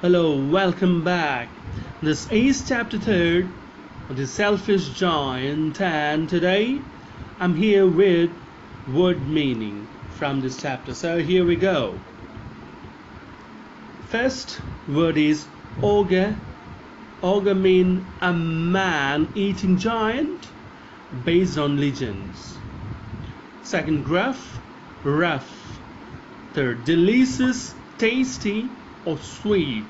Hello, welcome back. This is chapter 3rd of the selfish giant, and today I'm here with word meaning from this chapter. So here we go. First word is ogre. Ogre means a man-eating giant based on legends. Second, gruff, rough. Third, delicious, tasty or sweet.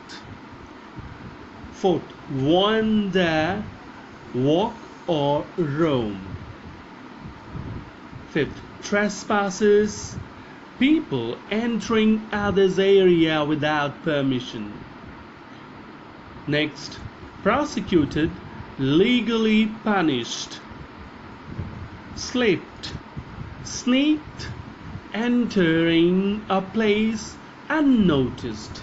Fourth, wander, walk or roam. Fifth, trespassers, people entering others' area without permission. Next, prosecuted, legally punished. Slipped, sneaked, entering a place unnoticed.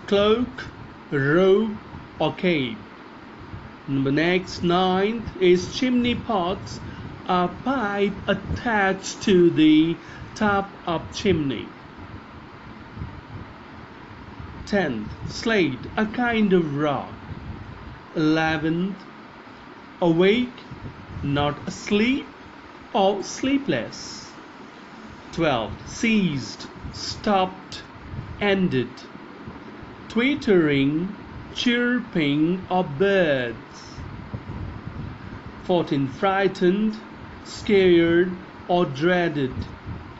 Cloak, robe or cape. Next, ninth is chimney pots, a pipe attached to the top of chimney. 10th, slate, a kind of rock. 11th, awake, not asleep or sleepless. 12th, ceased, stopped, ended. Twittering, chirping of birds. 14th, frightened, scared or dreaded.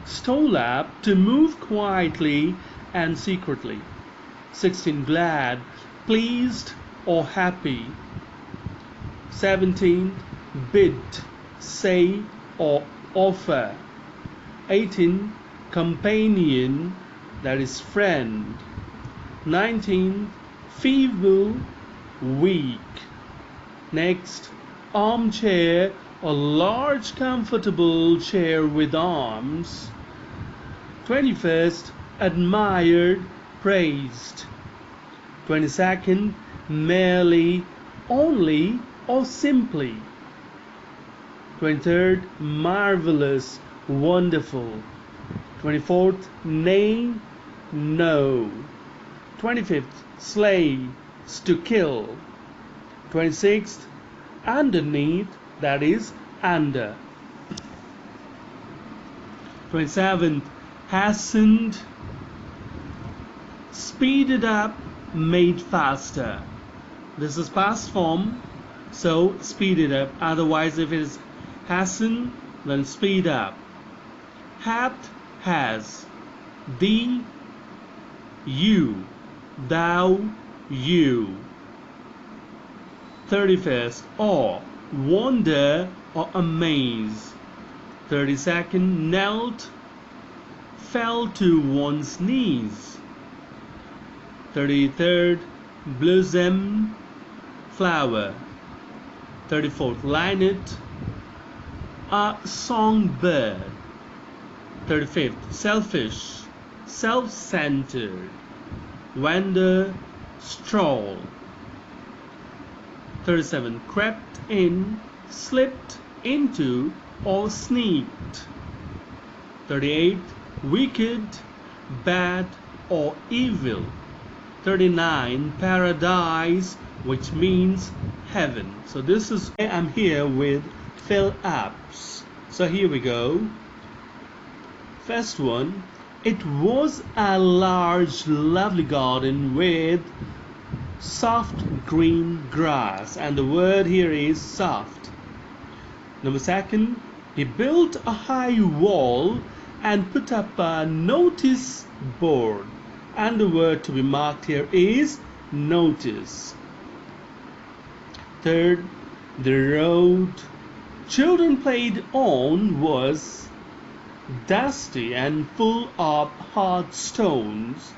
Stole up, to move quietly and secretly. 16th, glad, pleased or happy. 17th, bid, say or offer. 18th, companion, that is friend. 19th, feeble, weak. Next, armchair, a large comfortable chair with arms. 21st, admired, praised. 22nd, merely, only or simply. 23rd, marvelous, wonderful. 24th, nay, no. 25th, slay, to kill. 26th, underneath, that is under. 27th, hastened, speeded up, made faster. This is past form, so speeded up. Otherwise, if it is hasten, then speed up. Hath, has. Thee, you. Thou, you. 31st, awe, wonder or amaze. 32nd, knelt, fell to one's knees. 33rd, blossom, flower. 34th, linnet, a songbird. 35th, selfish, self-centered. Wander, stroll. 37, crept in, slipped into or sneaked. 38, wicked, bad or evil. 39, paradise, which means heaven. So this is why I'm here with fill-ups. So here we go. First one, it was a large, lovely garden with soft green grass, and the word here is soft. Number second, he built a high wall and put up a notice board, and the word to be marked here is notice. Third, the road children played on was dusty and full of hard stones.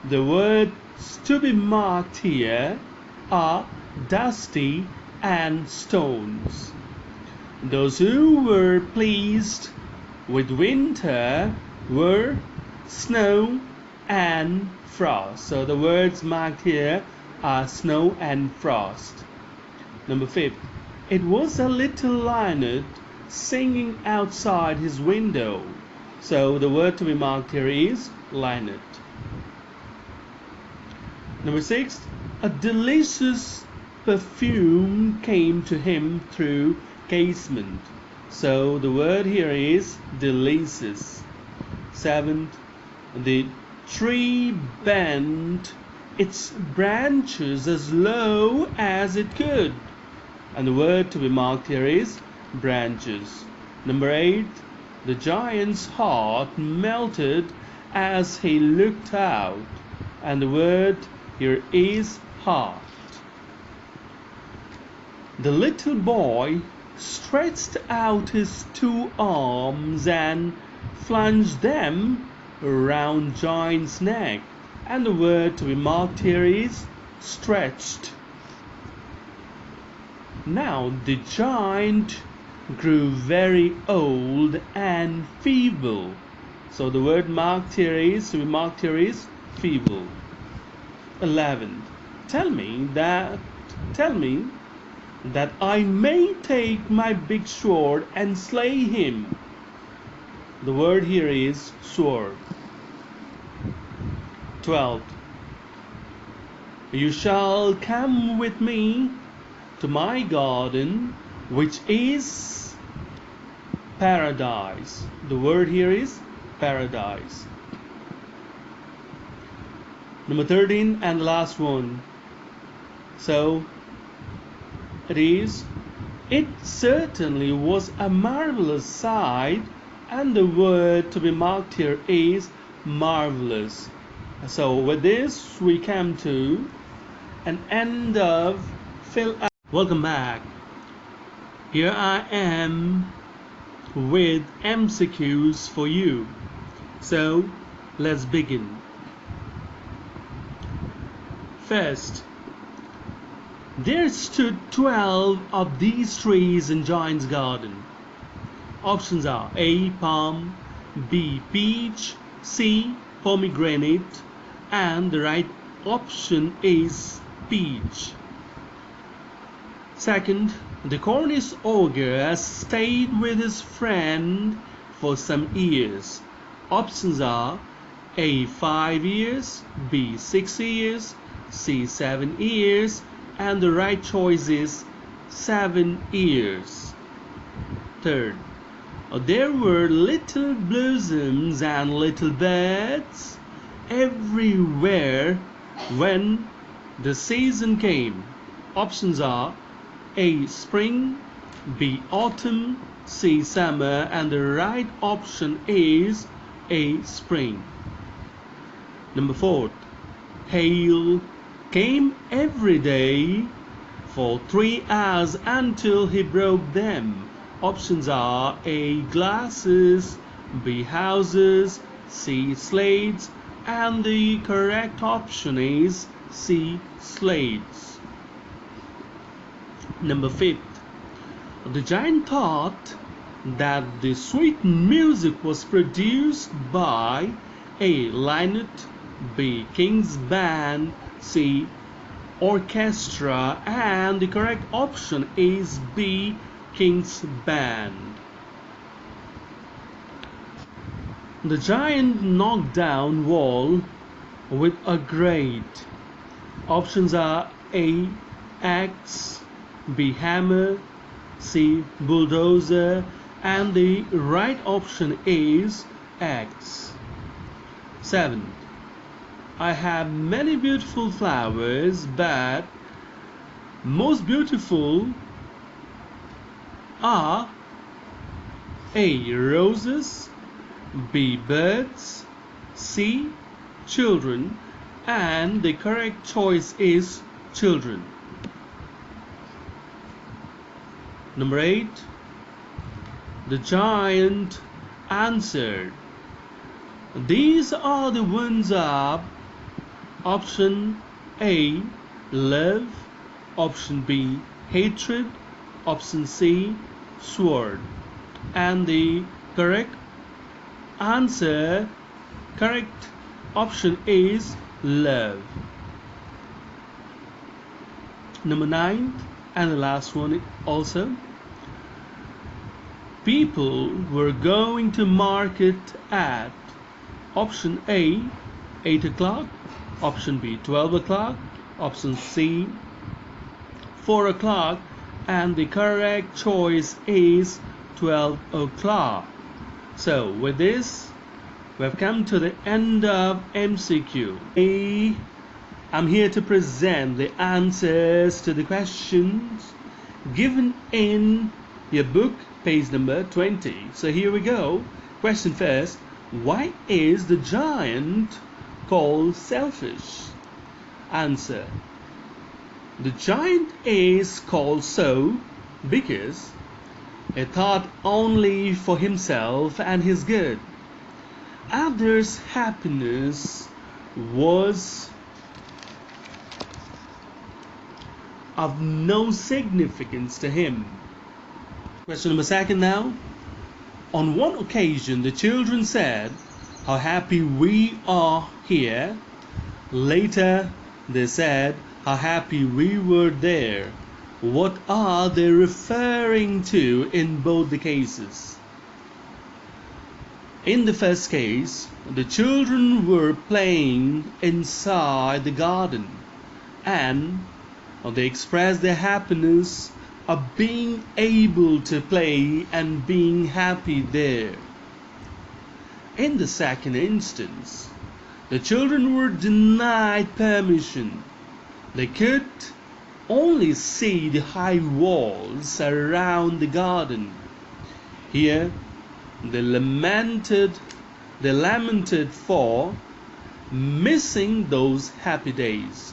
The words to be marked here are dusty and stones. Those who were pleased with winter were snow and frost. So the words marked here are snow and frost. Number 5, it was a little linnet singing outside his window. So the word to be marked here is linnet. Number 6, a delicious perfume came to him through casement. So the word here is delicious. 7, the tree bent its branches as low as it could. And the word to be marked here is branches. Number 8, the giant's heart melted as he looked out. And the word here is heart. The little boy stretched out his 2 arms and flung them around giant's neck. And the word to be marked here is stretched. Now the giant grew very old and feeble. So the word marked here is feeble. 11. Tell me that I may take my big sword and slay him. The word here is sword. 12. You shall come with me to my garden, which is paradise. The word here is paradise. Number 13 and the last one. So it certainly was a marvelous sight, and the word to be marked here is marvelous. So with this we come to an end of fill up. Welcome back. Here I am with MCQs for you. So let's begin. First, there stood 12 of these trees in giant's garden. Options are A. Palm, B. Peach, C. Pomegranate, and the right option is peach. Second, the Cornish ogre has stayed with his friend for some years. Options are A. 5 years, B. 6 years, C. 7 years, and the right choice is 7 years. Third, there were little blossoms and little birds everywhere when the season came. Options are A. Spring, B. Autumn, C. Summer, and the right option is A. Spring. Number 4, hail came every day for 3 hours until he broke them. Options are A. Glasses, B. Houses, C. Slates, and the correct option is C. Slates. Number 5, the giant thought that the sweet music was produced by A. Linnet, B. King's band, C. orchestra, and the correct option is B. King's band. The giant knocked down wall with a grate. Options are A. axe, B. hammer, C. bulldozer, and the right option is axe. 7. I have many beautiful flowers, but most beautiful are A. roses, B. birds, C. children, and the correct choice is children. Number 8, the giant answered, these are the ones of option A. love, option B. hatred, option C. sword, and the correct option is love. Number 9 and the last one also, people were going to market at option A. 8 o'clock, Option B, 12 o'clock. Option C, 4 o'clock. And the correct choice is 12 o'clock. So with this, we have come to the end of MCQ. I'm here to present the answers to the questions given in your book, page number 20. So here we go. Question first. Why is the giant called selfish? Answer. The giant is called so because he thought only for himself and his good. Others' happiness was of no significance to him. Question number second now. On one occasion, the children said, "How happy we are here." Later, they said, "How happy we were there." What are they referring to in both the cases? In the first case, the children were playing inside the garden and they expressed their happiness of being able to play and being happy there. In the second instance, the children were denied permission. They could only see the high walls around the garden. Here, they lamented for missing those happy days.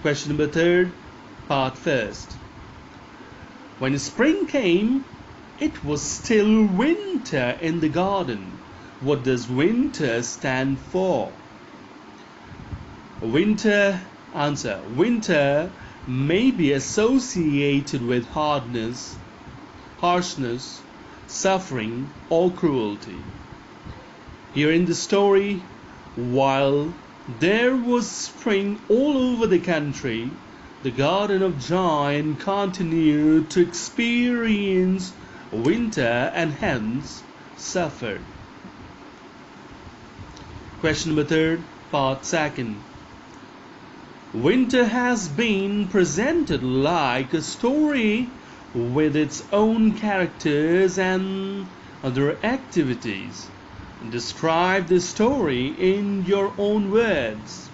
Question number third, part first. When spring came, it was still winter in the garden. What does winter stand for? Winter, answer. Winter may be associated with harshness, suffering, or cruelty. Here in the story, while there was spring all over the country, the Garden of Giant continued to experience winter and hence suffered. Question number third, part second. Winter has been presented like a story with its own characters and other activities. Describe the story in your own words.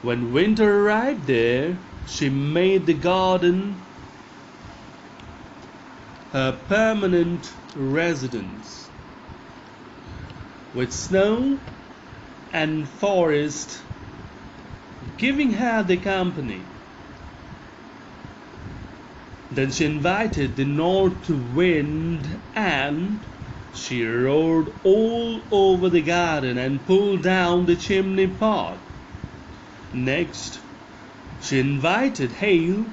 When winter arrived there, she made the garden her permanent residence, with snow and forest giving her the company. Then she invited the north wind and she roared all over the garden and pulled down the chimney pot. Next, she invited hail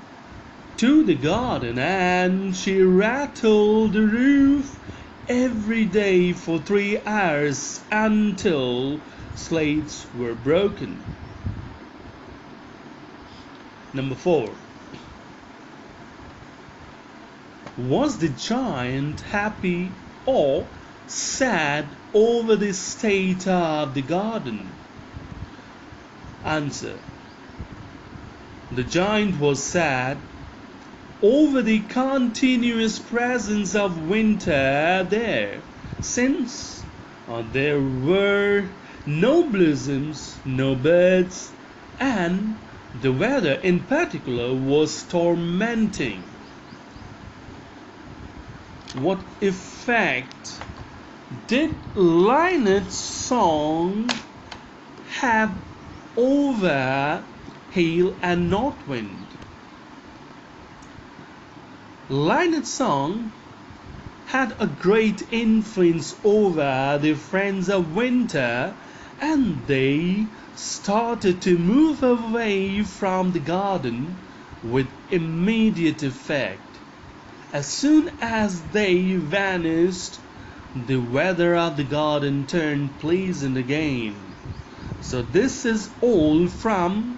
to the garden and she rattled the roof every day for 3 hours until slates were broken. Number 4. Was the giant happy or sad over the state of the garden? Answer. The giant was sad over the continuous presence of winter there, since there were no blossoms, no birds, and the weather in particular was tormenting. What effect did Lynette's song have over hail and north wind? Lynette's song had a great influence over the friends of winter, and they started to move away from the garden with immediate effect. As soon as they vanished, the weather of the garden turned pleasant again. So this is all from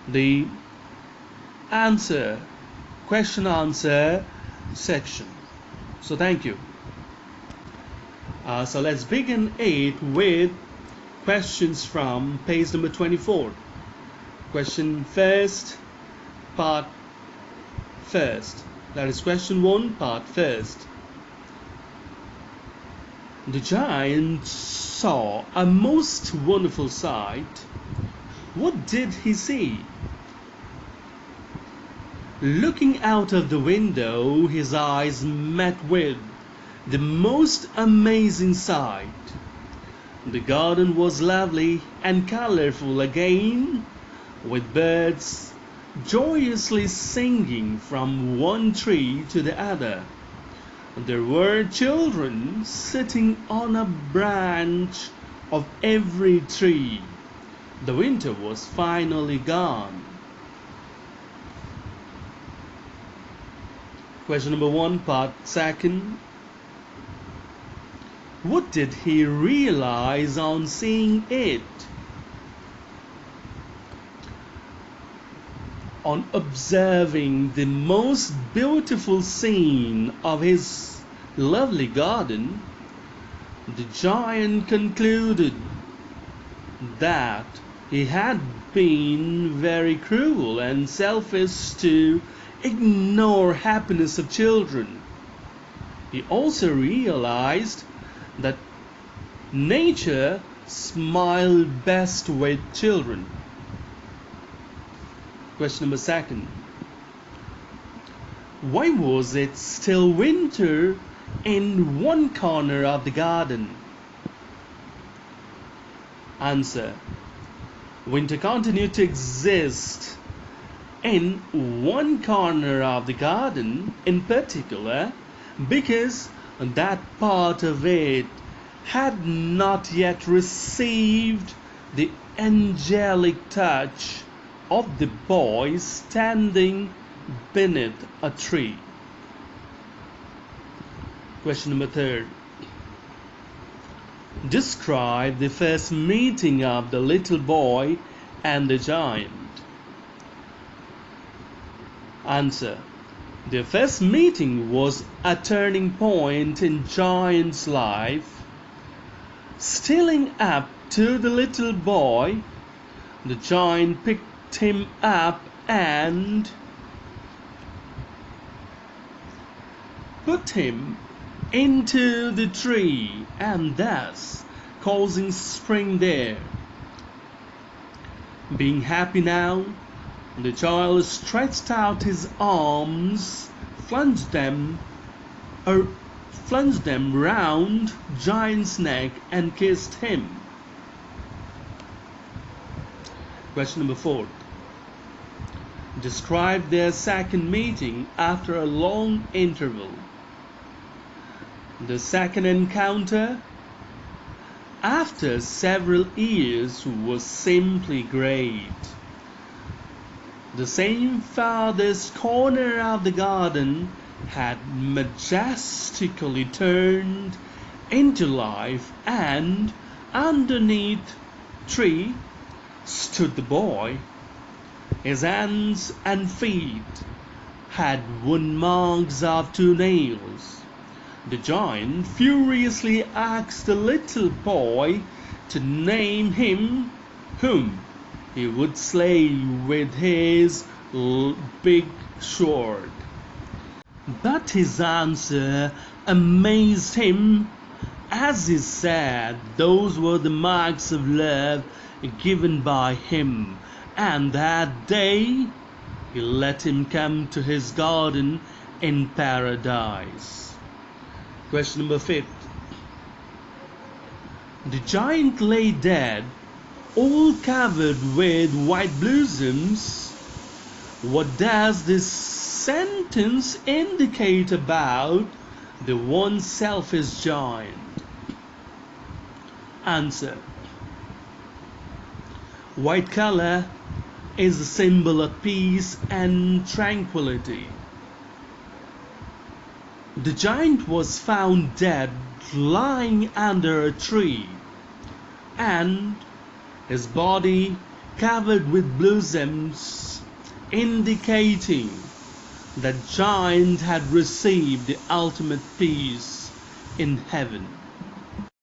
the question answer section. So thank you. So let's begin it with questions from page number 24. Question first, part first. That is question 1, part first. The giant saw a most wonderful sight. What did he see? Looking out of the window, his eyes met with the most amazing sight. The garden was lovely and colorful again, with birds joyously singing from one tree to the other. There were children sitting on a branch of every tree. The winter was finally gone. Question number 1, part 2. What did he realize on seeing it? On observing the most beautiful scene of his lovely garden, the giant concluded that he had been very cruel and selfish to ignore happiness of children. He also realized that nature smiled best with children. Question number 2. Why was it still winter in one corner of the garden? Answer. Winter continued to exist in one corner of the garden in particular because that part of it had not yet received the angelic touch of the boy standing beneath a tree. Question number 3. Describe the first meeting of the little boy and the giant. Answer. Their first meeting was a turning point in Giant's life. Stealing up to the little boy, the giant picked him up and put him into the tree, and thus causing spring there. Being happy now, the child stretched out his arms, plunged them round Giant's neck and kissed him. Question number 4. Describe their second meeting after a long interval. The second encounter, after several years, was simply great. The same farthest corner of the garden had majestically turned into life, and underneath tree stood the boy. His hands and feet had wound marks of 2 nails. The giant furiously asked the little boy to name him whom he would slay with his big sword. But his answer amazed him, as he said those were the marks of love given by him, and that day he let him come to his garden in paradise. Question number 5. The giant lay dead, all covered with white blossoms. What does this sentence indicate about the one selfish giant? Answer. White color is a symbol of peace and tranquility. The giant was found dead, lying under a tree, and his body covered with blossoms, indicating that giant had received the ultimate peace in heaven.